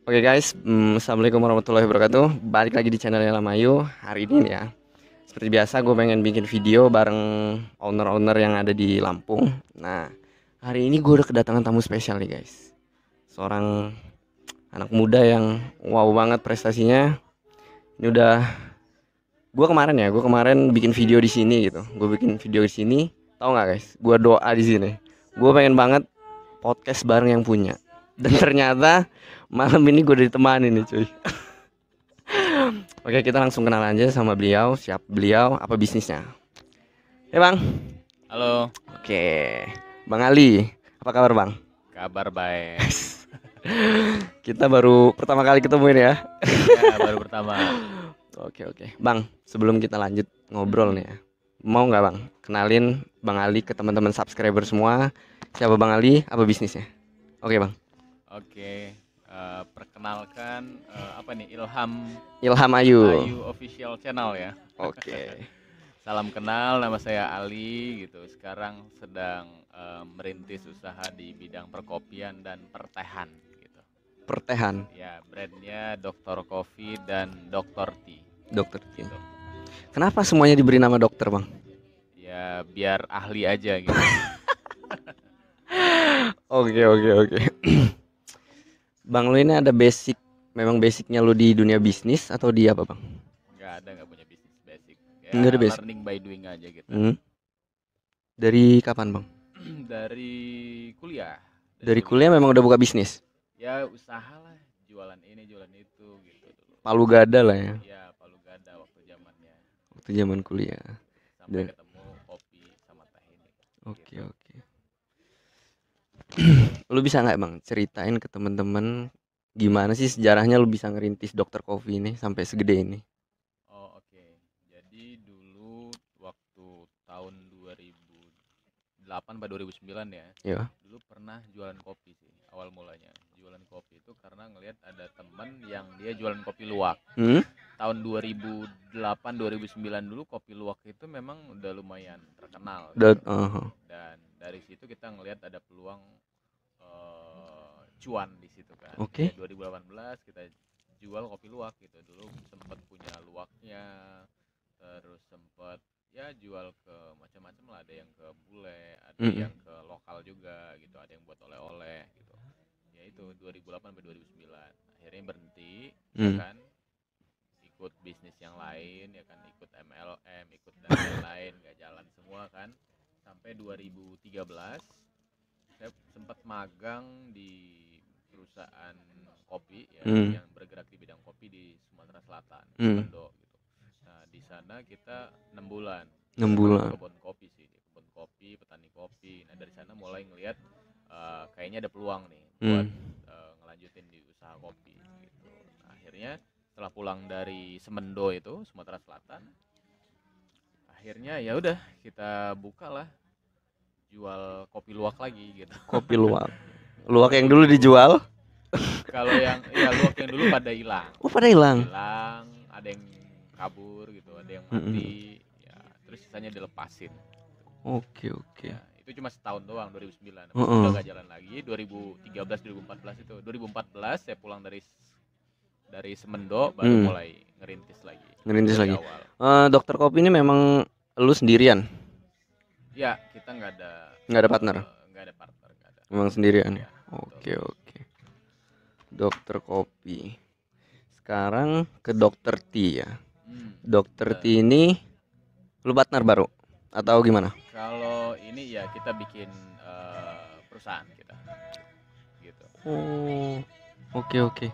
Oke guys, assalamualaikum warahmatullahi wabarakatuh. Balik lagi di channelnya Lamayu. Hari ini nih ya, seperti biasa gue pengen bikin video bareng owner-owner yang ada di Lampung. Nah, hari ini gue udah kedatangan tamu spesial nih guys. Seorang anak muda yang wow banget prestasinya. Ini udah gue kemarin bikin video di sini gitu. Gue bikin video di sini. Tahu nggak guys? Gue doa di sini. Gue pengen banget podcast bareng yang punya. Dan ternyata malam ini gue ditemani nih cuy. Oke, kita langsung kenal aja sama beliau. Siap beliau, apa bisnisnya? Bang. Halo, Oke, Bang Ali. Apa kabar Bang? kabar baik. Kita baru pertama kali ketemu ini ya. Ya, baru pertama. Oke. Bang, sebelum kita lanjut ngobrol nih ya, mau nggak Bang kenalin Bang Ali ke teman-teman subscriber semua? Siapa Bang Ali? Apa bisnisnya? Oke Bang. Oke, perkenalkan apa nih Ilham Ayu. Ayu Official Channel ya. Oke. Salam kenal, nama saya Ali gitu. Sekarang sedang merintis usaha di bidang perkopian dan pertehan gitu. Pertehan, Ya, brandnya Dr. Coffee dan Dr. Tea dokter. gitu. Kenapa semuanya diberi nama dokter Bang? Ya, biar ahli aja gitu. Oke. Bang lu ini ada basic, memang basicnya lu di dunia bisnis atau di apa Bang? Nggak punya bisnis basic. Nggak ada Ya, basic. learning by doing aja gitu. Dari kapan Bang? Dari kuliah. Dari kuliah memang udah buka bisnis? Ya usaha lah, jualan ini jualan itu gitu dulu. Palu gada lah ya, Ya palu gada waktu zamannya, waktu zaman kuliah. sampai Dan ketemu kopi sama teh ini oke. gitu. Lu bisa nggak Bang ceritain ke temen-temen gimana sih sejarahnya lu bisa ngerintis Dokter Coffee ini sampai segede ini? Oh oke. Jadi dulu waktu tahun 2008 atau 2009 ya, Ya. dulu pernah jualan kopi sih awal mulanya. Jualan kopi itu karena ngelihat ada temen yang dia jualan kopi luwak. Tahun 2008 2009 dulu kopi luwak itu memang udah lumayan terkenal gitu. Dan dari situ kita ngelihat ada peluang cuan di situ kan. Oke. Ya, 2018 kita jual kopi luwak gitu. Dulu sempat punya luwaknya, terus sempat ya jual ke macam-macam lah, ada yang ke bule, ada yang ke lokal juga gitu, ada yang buat oleh-oleh gitu. Ya itu 2008 sampai 2009. Akhirnya berhenti ya kan, ikut bisnis yang lain ya kan, ikut MLM, ikut dan lain-lain, nggak jalan semua kan. Sampai 2013 saya sempat magang di perusahaan kopi ya, yang bergerak di bidang kopi di Sumatera Selatan, Mendo gitu. Nah di sana kita 6 bulan. 6 bulan. Kebun kopi sih, di kebun kopi, petani kopi. Nah dari sana mulai ngelihat kayaknya ada peluang nih buat ngelanjutin di usaha kopi gitu. Nah, akhirnya setelah pulang dari Semendo itu Sumatera Selatan, akhirnya ya udah kita buka lah, jual kopi luwak lagi gitu. Kopi luwak. Luwak yang dulu dijual? Kalau yang ya luwak yang dulu pada hilang. Oh, pada hilang. Ada yang kabur gitu, ada yang mati. Ya, terus sisanya dilepasin. Oke. Ya, itu cuma setahun doang 2009. Udah gak jalan lagi. 2013 2014 itu. 2014 saya pulang dari Semendo baru mulai ngerintis lagi. Dari awal. Dokter Kopi ini memang lu sendirian? Ya, kita nggak ada partner? Nggak ada partner, nggak ada. Memang sendirian ya? Ya, Oke. Dokter Kopi. Sekarang ke Dokter T ya. Dokter T ini lu partner baru atau gimana? Kalau ini ya kita bikin perusahaan kita gitu. Oh, oke.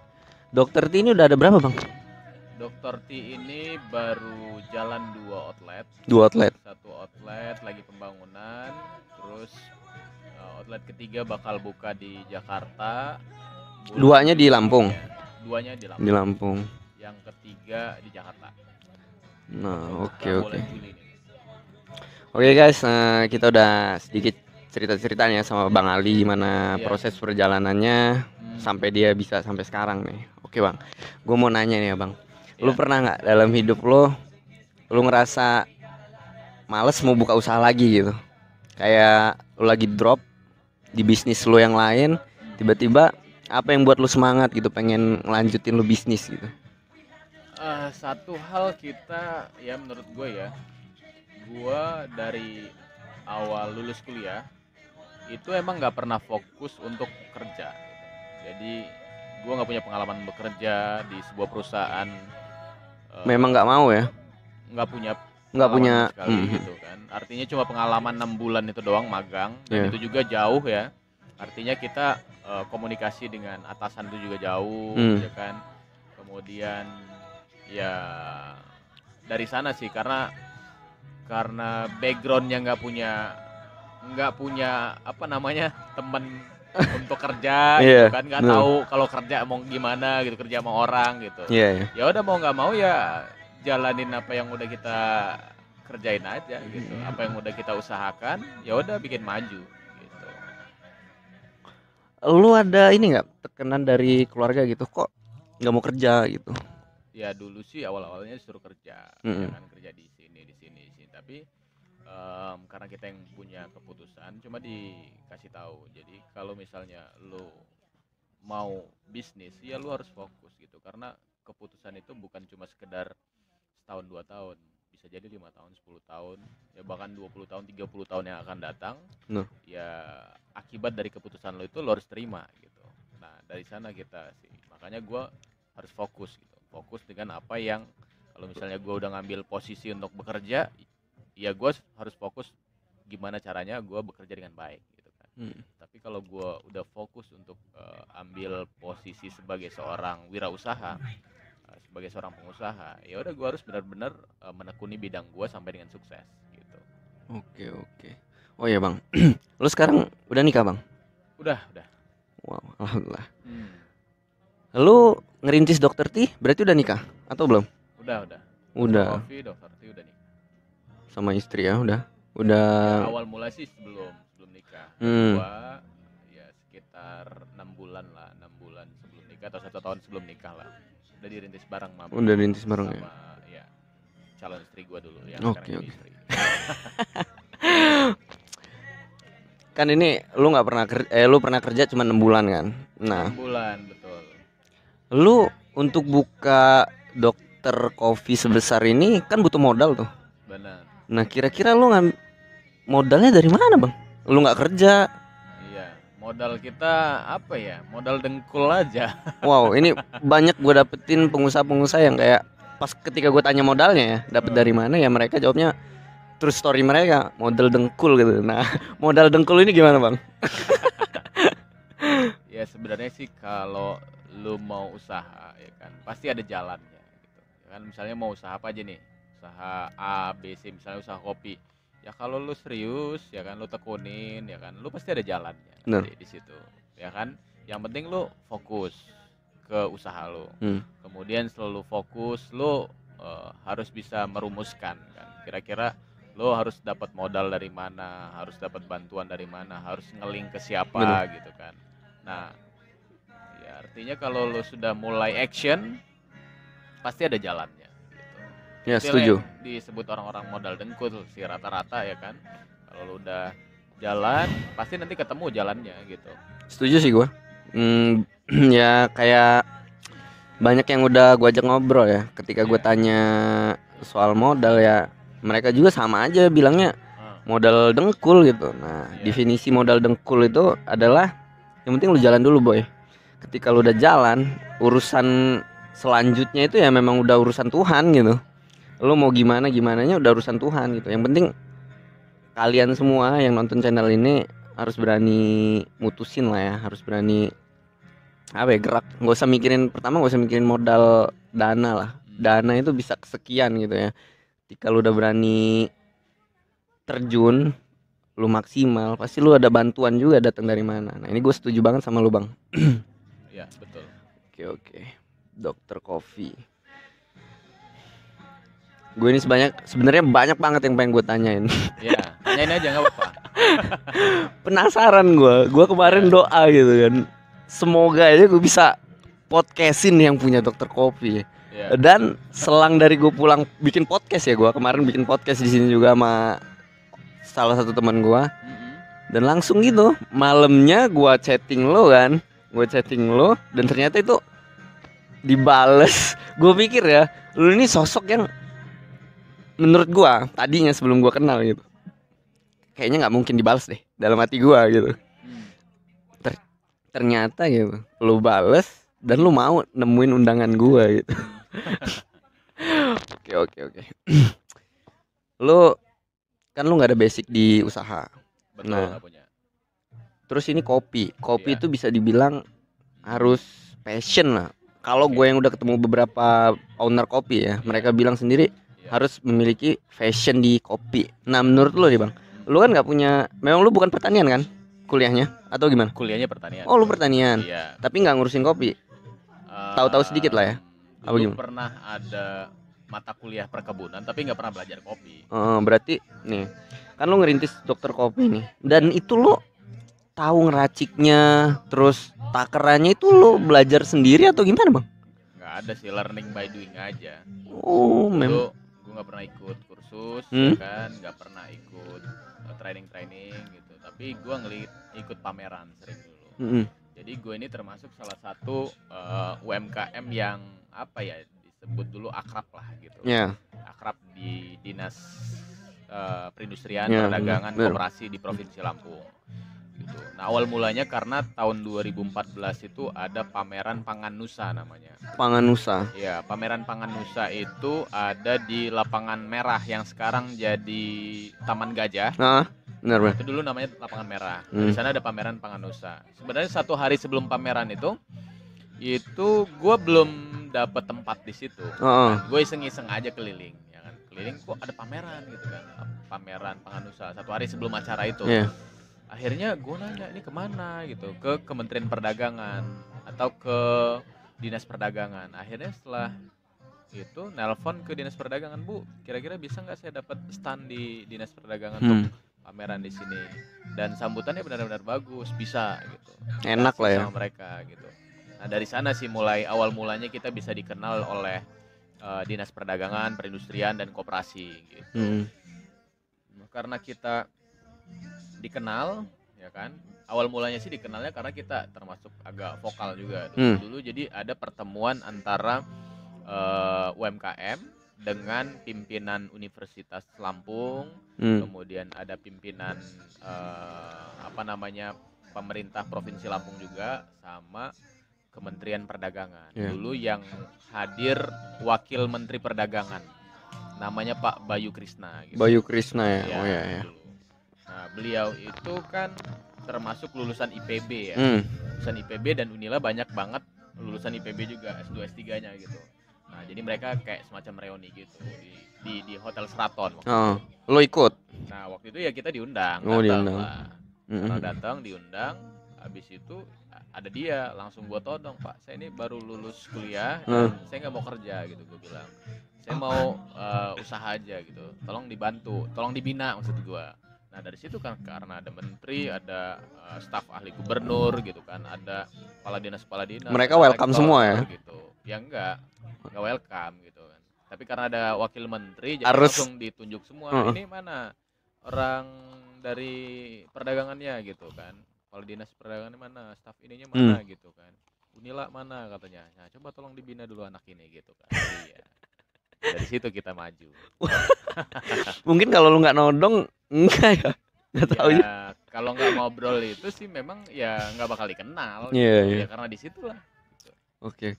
Dokter T ini udah ada berapa Bang? Dokter T ini baru jalan 2 outlet. 2 outlet. 1 outlet lagi pembangunan, terus outlet ketiga bakal buka di Jakarta. Duanya di Lampung. Duanya di Lampung. Di Lampung. Yang ketiga di Jakarta. Nah, oke. Oke guys, kita udah sedikit cerita-ceritanya sama Bang Ali gimana proses perjalanannya sampai dia bisa sampai sekarang nih. Oke Bang, gue mau nanya nih ya Bang, lu pernah nggak dalam hidup lu ngerasa males mau buka usaha lagi gitu? Kayak lu lagi drop di bisnis lu yang lain, tiba-tiba Apa yang buat lu semangat gitu pengen ngelanjutin lu bisnis gitu? Satu hal kita ya menurut gue dari awal lulus kuliah itu emang nggak pernah fokus untuk kerja gitu. Jadi gue nggak punya pengalaman bekerja di sebuah perusahaan, Memang nggak mau ya? nggak punya Nggak punya. pengalaman sama sekali gitu kan. Artinya cuma pengalaman 6 bulan itu doang magang, dan Iya. itu juga jauh ya. Artinya kita komunikasi dengan atasan itu juga jauh, ya kan. Kemudian ya dari sana sih, karena backgroundnya nggak punya apa namanya teman untuk kerja Iya, gitu kan, nggak betul. tahu kalau kerja mau gimana gitu, kerja sama orang gitu. Iya, iya. Ya udah mau nggak mau ya jalanin apa yang udah kita kerjain aja gitu, apa yang udah kita usahakan ya udah bikin maju gitu. Lu ada ini nggak tekanan dari keluarga gitu, kok nggak mau kerja gitu? Ya dulu sih awal-awalnya disuruh kerja, ya kan, kerja di sini di sini di sini, tapi karena kita yang punya keputusan cuma dikasih tahu, jadi kalau misalnya lu mau bisnis ya lu harus fokus gitu, karena keputusan itu bukan cuma sekedar setahun 2 tahun, bisa jadi 5 tahun 10 tahun ya bahkan 20 tahun 30 tahun yang akan datang. Ya akibat dari keputusan lo itu lo harus terima gitu. Nah dari sana kita sih, makanya gue harus fokus gitu, fokus dengan apa yang, kalau misalnya gue udah ngambil posisi untuk bekerja ya gue harus fokus gimana caranya gue bekerja dengan baik gitu kan. Tapi kalau gue udah fokus untuk ambil posisi sebagai seorang wirausaha, sebagai seorang pengusaha, ya udah gue harus benar-benar menekuni bidang gue sampai dengan sukses gitu. Oke. Oh iya bang, lu sekarang udah nikah bang? Udah. Wow, alhamdulillah. Lu ngerintis Dokter T berarti udah nikah atau belum? Udah. Udah. Dokter T udah nikah. Sama istri ya udah. Ya, awal mulai sih sebelum nikah. Gua ya sekitar 6 bulan sebelum nikah atau 1 tahun sebelum nikah lah. Udah dirintis bareng sama. Udah dirintis bareng ya. Ya. Calon istri gua dulu yang Oke. sekarang jadi istri. Kan ini lu nggak pernah lu pernah kerja cuma 6 bulan kan. Nah, 6 bulan betul. Lu untuk buka Dokter Coffee sebesar ini kan butuh modal tuh. Benar. Nah, kira-kira lu modalnya dari mana, Bang? Lu nggak kerja. Iya, modal kita apa ya? Modal dengkul aja. Wow, ini banyak gue dapetin pengusaha-pengusaha yang kayak pas ketika gue tanya modalnya ya, dapat dari mana ya, mereka jawabnya true story mereka, modal dengkul gitu. Nah, modal dengkul ini gimana, Bang? Ya sebenarnya sih kalau lu mau usaha ya kan pasti ada jalannya gitu. Ya kan misalnya mau usaha apa aja nih? Usaha A, B, C, misalnya usaha kopi. Ya kalau lu serius ya kan, lu tekunin ya kan, lu pasti ada jalannya di situ. Ya kan? Yang penting lu fokus ke usaha lu. Kemudian selalu fokus lu harus bisa merumuskan kan. Kira-kira lu harus dapat modal dari mana, harus dapat bantuan dari mana, harus nge-link ke siapa gitu kan. Nah, ya artinya kalau lu sudah mulai action pasti ada jalannya gitu. Ya, setuju. Disebut orang-orang modal dengkul sih rata-rata ya kan. Kalau lu udah jalan pasti nanti ketemu jalannya gitu. Setuju sih gua. Ya kayak banyak yang udah gua ajak ngobrol ya. Ketika gua tanya soal modal ya, mereka juga sama aja bilangnya modal dengkul gitu. Nah, definisi modal dengkul itu adalah yang penting lu jalan dulu, boy. Ketika lu udah jalan, urusan selanjutnya itu ya memang udah urusan Tuhan gitu. Lu mau gimananya udah urusan Tuhan gitu. Yang penting kalian semua yang nonton channel ini harus berani mutusin lah ya, harus berani gerak. Nggak usah mikirin modal dana lah. Dana itu bisa kesekian gitu ya. Ketika lu udah berani terjun, lu maksimal, pasti lu ada bantuan juga datang dari mana. Nah, ini gue setuju banget sama lu, Bang. Ya, betul. Oke. Dokter Coffee. Gue ini sebenarnya banyak banget yang pengen gue tanyain. Ya, tanyain aja nggak apa-apa. Penasaran gue kemarin doa gitu kan. Semoga aja gue bisa podcastin yang punya Dokter Coffee. Dan selang dari gue pulang bikin podcast ya, gue kemarin bikin podcast di sini juga sama salah satu teman gue. Dan langsung gitu malamnya gue chatting lo kan, gue chatting lo dan ternyata itu dibales. Gue pikir ya, lu ini sosok yang menurut gue tadinya sebelum gue kenal gitu, kayaknya nggak mungkin dibales deh dalam hati gue gitu. Ternyata gitu, lu bales dan lu mau nemuin undangan gue gitu. Oke. Lu kan lu nggak ada basic di usaha. Betul, Nah, nggak punya. terus ini kopi Iya. itu bisa dibilang harus passion lah. Kalau Oke. gue yang udah ketemu beberapa owner kopi ya, mereka bilang sendiri Iya. harus memiliki fashion di kopi. Nah, menurut lu nih bang, lu kan nggak punya, memang lu bukan pertanian kan kuliahnya atau gimana? Kuliahnya pertanian. Oh, lu pertanian, Iya. tapi nggak ngurusin kopi. Tahu-tahu sedikit lah ya. Apa Dulu gimana? pernah ada mata kuliah perkebunan tapi nggak pernah belajar kopi. Berarti nih, kan lu ngerintis dokter kopi nih, dan itu lu tahu ngeraciknya, terus takarannya itu lu belajar sendiri atau gimana bang? Nggak ada sih, learning by doing aja. Oh, Dulu gue nggak pernah ikut kursus, ya kan, nggak pernah ikut training gitu. Tapi gue ikut pameran sering dulu. Jadi gue ini termasuk salah satu UMKM yang apa ya, disebut dulu akrab lah gitu. Akrab di dinas perindustrian, perdagangan, koperasi di Provinsi Lampung. Gitu. Nah, awal mulanya karena tahun 2014 itu ada pameran Pangan Nusa namanya. Pangan Nusa. Ya, pameran Pangan Nusa itu ada di Lapangan Merah yang sekarang jadi Taman Gajah. Benar. Itu dulu namanya Lapangan Merah. Di sana ada pameran Pangan Nusa. Sebenarnya 1 hari sebelum pameran itu gue belum dapat tempat di situ. Gue iseng-iseng aja keliling, ya kan. Keliling kok ada pameran gitu kan. Pameran Pangan Nusa 1 hari sebelum acara itu. Akhirnya gue nanya ini kemana gitu, ke Kementerian Perdagangan atau ke Dinas Perdagangan. Akhirnya setelah itu nelpon ke Dinas Perdagangan, Bu, kira-kira bisa nggak saya dapat stand di Dinas Perdagangan untuk pameran di sini? Dan sambutannya benar-benar bagus, bisa gitu. Enak lah ya sama mereka gitu. Nah, dari sana sih mulai awal mulanya kita bisa dikenal oleh Dinas Perdagangan, Perindustrian dan Koperasi gitu. Karena kita dikenal, ya kan, awal mulanya sih dikenalnya karena kita termasuk agak vokal juga dulu. Jadi ada pertemuan antara UMKM dengan pimpinan Universitas Lampung, kemudian ada pimpinan pemerintah Provinsi Lampung juga, sama Kementerian Perdagangan. Dulu yang hadir Wakil Menteri Perdagangan, namanya Pak Bayu Krisna gitu. Bayu Krisna ya. Dulu. Nah, beliau itu kan termasuk lulusan IPB ya. Lulusan IPB, dan Unila banyak banget lulusan IPB juga, S2 S3-nya gitu. Nah, jadi mereka kayak semacam reuni gitu di Hotel Sheraton waktu itu. Lo ikut? Nah, waktu itu ya kita diundang. Datang diundang, habis itu ada dia, langsung gua todong, Pak, saya ini baru lulus kuliah dan saya nggak mau kerja gitu, gue bilang. Saya mau usaha aja gitu. Tolong dibantu, tolong dibina maksud gua. Nah, dari situ kan karena ada menteri, ada staf ahli gubernur gitu kan, ada kepala dinas. Mereka welcome semua ya? Gitu. Ya enggak welcome gitu kan. Tapi karena ada wakil menteri, jadi langsung ditunjuk semua. Ini mana orang dari perdagangannya gitu kan. Kalau dinas perdagangan mana, staf ininya mana gitu kan. Unila mana katanya. Nah, coba tolong dibina dulu anak ini gitu kan. Iya. Dari situ kita maju. Mungkin kalau lu nggak nodong enggak ya? Nggak tahu ya. Kalau nggak ngobrol itu sih memang ya nggak bakal dikenal. Iya. Ya karena di situlah. Gitu. Oke.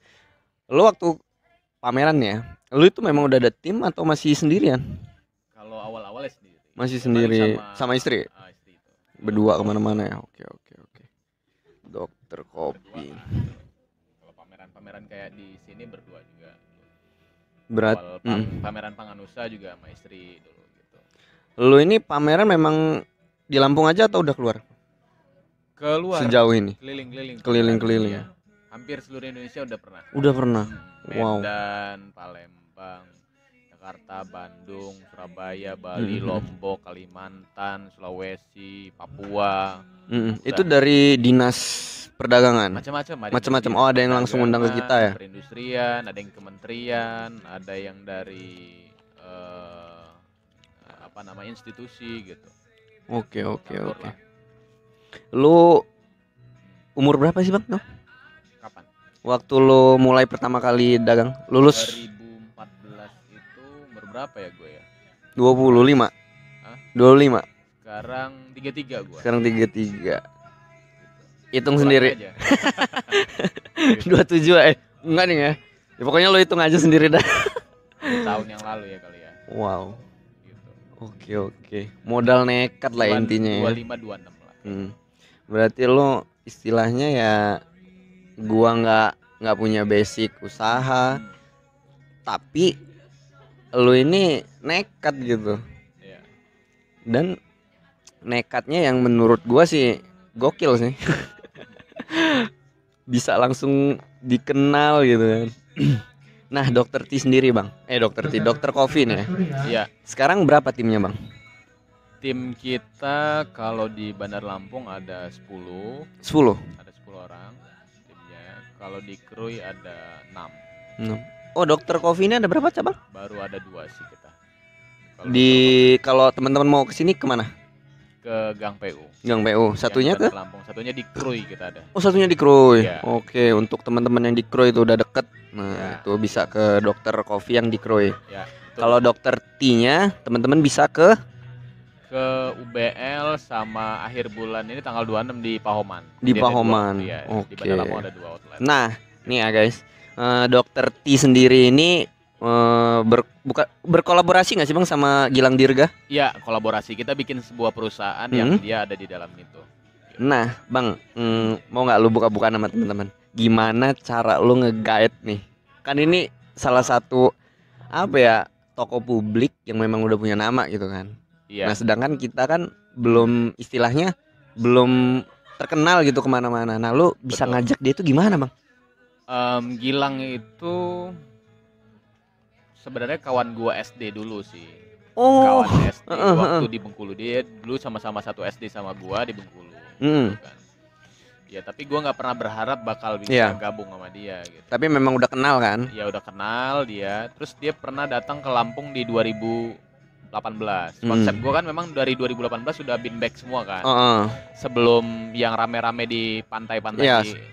Lu waktu pameran ya, lu itu memang udah ada tim atau masih sendirian? Kalau awal-awalnya sendiri. Masih sendiri sama istri? Istri itu. Berdua kemana-mana ya? Oke. Dokter kopi. Kalau pameran kayak di sini berdua juga. Pameran Pangan Nusa juga sama istri dulu gitu. Lu ini pameran memang di Lampung aja atau udah keluar? Keluar. Sejauh ini? Keliling-keliling. Ya. Hampir seluruh Indonesia udah pernah. Medan, Palembang, Jakarta, Bandung, Surabaya, Bali, Lombok, Kalimantan, Sulawesi, Papua. Itu dari dinas perdagangan. Macam-macam. Oh, ada yang langsung undang ke kita ya? Perindustrian, ada yang kementerian, ada yang dari institusi gitu. Oke. Lu umur berapa sih, Bang? Waktu lo mulai pertama kali dagang, lulus 2014 itu umur berapa ya gue ya? 25. Hah? 25. Sekarang 33 gue. Sekarang 33. Hitung Kurang sendiri. aja. 27 enggak nih ya. Ya pokoknya lo hitung aja sendiri dah. 2 tahun yang lalu ya kali ya. Wow. Gitu. Oke. Modal nekat lah intinya ya. 25 26 lah. Berarti lo istilahnya ya gua nggak punya basic usaha, tapi lo ini nekat gitu. Iya. Dan nekatnya yang menurut gua sih gokil sih. Bisa langsung dikenal gitu kan. Nah, Dokter T sendiri bang, Dokter Coffee nih ya. Iya. Sekarang berapa timnya bang? Tim kita kalau di Bandar Lampung ada 10. 10. Ada 10 orang timnya. Kalau di Krui ada 6. Oh, Dokter Coffee ini ada berapa cabang? Baru ada 2 sih kita. Kalau teman-teman mau kesini kemana? Ke Gang PU. Gang PU. Satunya ke Lampung. Satunya di Krui kita ada. Oh, satunya di Krui. Ya. Oke, untuk teman-teman yang di Krui itu udah deket. Nah, ya. itu bisa ke Dokter Coffee yang di Krui. Ya, kalau Dokter T-nya teman-teman bisa ke UBL sama akhir bulan ini tanggal 26 di Pahoman. Di Pahoman. Oke. Di Bandar Lampung ada 2 outlet. Nah, nih ya guys. Dokter T sendiri ini berkolaborasi nggak sih bang sama Gilang Dirga? Iya, kolaborasi. Kita bikin sebuah perusahaan yang dia ada di dalam itu. Nah, bang, mau nggak lu buka-buka nama teman-teman? Gimana cara lu nge-guide nih? Kan ini salah satu toko publik yang memang udah punya nama gitu kan. Iya. Nah, sedangkan kita kan belum istilahnya belum terkenal gitu kemana-mana. Nah, lu bisa ngajak dia itu gimana bang? Gilang itu sebenarnya kawan gua SD dulu sih. Kawan SD waktu di Bengkulu. Dia dulu sama-sama satu SD sama gua di Bengkulu. Kan. Ya tapi gua nggak pernah berharap bakal bisa gabung sama dia gitu. Tapi memang udah kenal kan? Ya udah kenal dia. Terus dia pernah datang ke Lampung di 2018. Konsep gua kan memang dari 2018 sudah been back semua kan. Sebelum yang rame-rame di pantai-pantai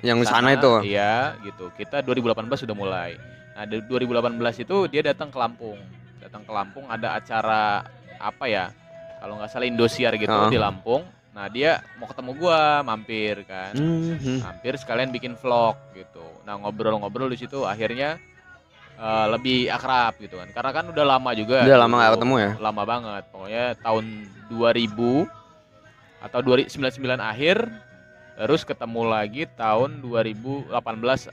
yang sana itu. Iya, gitu. Kita 2018 sudah mulai. Nah, dari 2018 itu dia datang ke Lampung. Datang ke Lampung ada acara apa ya? Kalau nggak salah Indosiar gitu di Lampung. Nah, dia mau ketemu gua, mampir kan. Mampir sekalian bikin vlog gitu. Nah, ngobrol-ngobrol di situ akhirnya lebih akrab gitu kan. Karena kan udah lama juga. Udah lama gak ketemu ya? Lama banget. Pokoknya tahun 2000 atau 99 akhir, terus ketemu lagi tahun 2018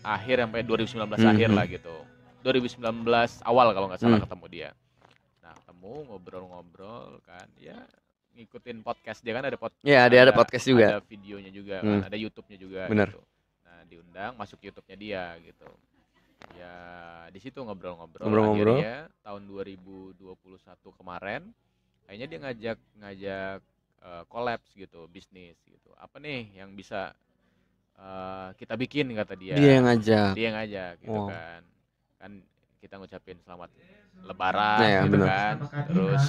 akhir sampai 2019 akhir lah gitu. 2019 awal kalau nggak salah ketemu dia. Nah, ketemu ngobrol-ngobrol kan. Ya ngikutin podcast dia kan ada podcast. Iya, dia ada podcast juga. Ada videonya juga kan, ada YouTube-nya juga. Bener. Gitu. Nah, diundang masuk YouTube-nya dia gitu. Ya di situ ngobrol-ngobrol. Akhirnya tahun 2021 kemarin kayaknya dia ngajak collabs gitu, bisnis gitu. Apa nih yang bisa kita bikin kata dia. Dia yang ngajak gitu kan. Kan kita ngucapin selamat Lebaran gitu kan. Terus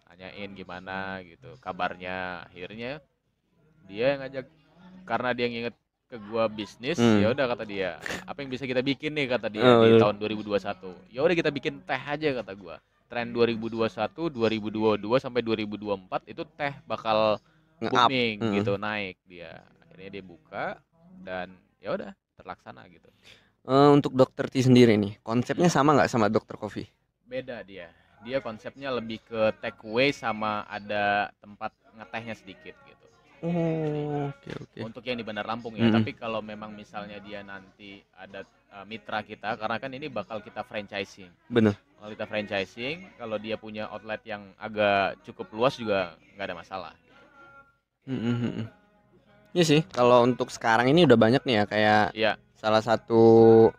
tanyain gimana gitu kabarnya. Akhirnya dia yang ngajak karena dia nginget ke gua bisnis. Ya udah kata dia, apa yang bisa kita bikin nih kata dia di tahun 2021. Ya udah kita bikin teh aja kata gua. Tren 2021, 2022 sampai 2024 itu teh bakal booming gitu, naik dia. Akhirnya dia buka dan ya udah terlaksana gitu. Untuk Dokter T sendiri nih, konsepnya sama nggak sama Dokter Coffee? Beda dia. Dia konsepnya lebih ke take away sama ada tempat ngetehnya sedikit gitu. Oke. Untuk yang di Bandar Lampung ya. Tapi kalau memang misalnya dia nanti ada mitra kita, karena kan ini bakal kita franchising. Bener. Kalau kita franchising, kalau dia punya outlet yang agak cukup luas juga nggak ada masalah. Iya sih. Kalau untuk sekarang ini udah banyak nih ya kayak. Salah satu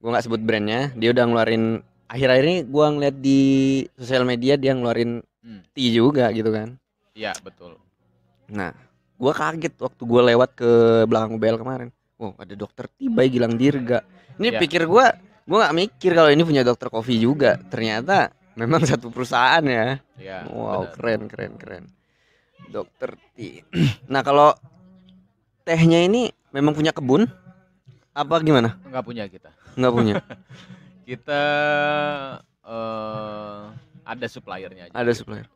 gue nggak sebut brandnya, dia udah ngeluarin akhir-akhir ini gue ngeliat di sosial media dia ngeluarin tea juga gitu kan. Iya betul. Nah gue kaget waktu gue lewat ke belakang UBL kemarin. Wow, ada Dokter T by Gilang Dirga. Ini pikir gue nggak mikir kalau ini punya Dokter Coffee juga. Ternyata memang satu perusahaan ya. Wow, bener. keren Dokter T. Nah kalau tehnya ini memang punya kebun? Apa gimana? Nggak punya kita. Nggak punya. Kita ada suppliernya aja Ada gitu. supplier.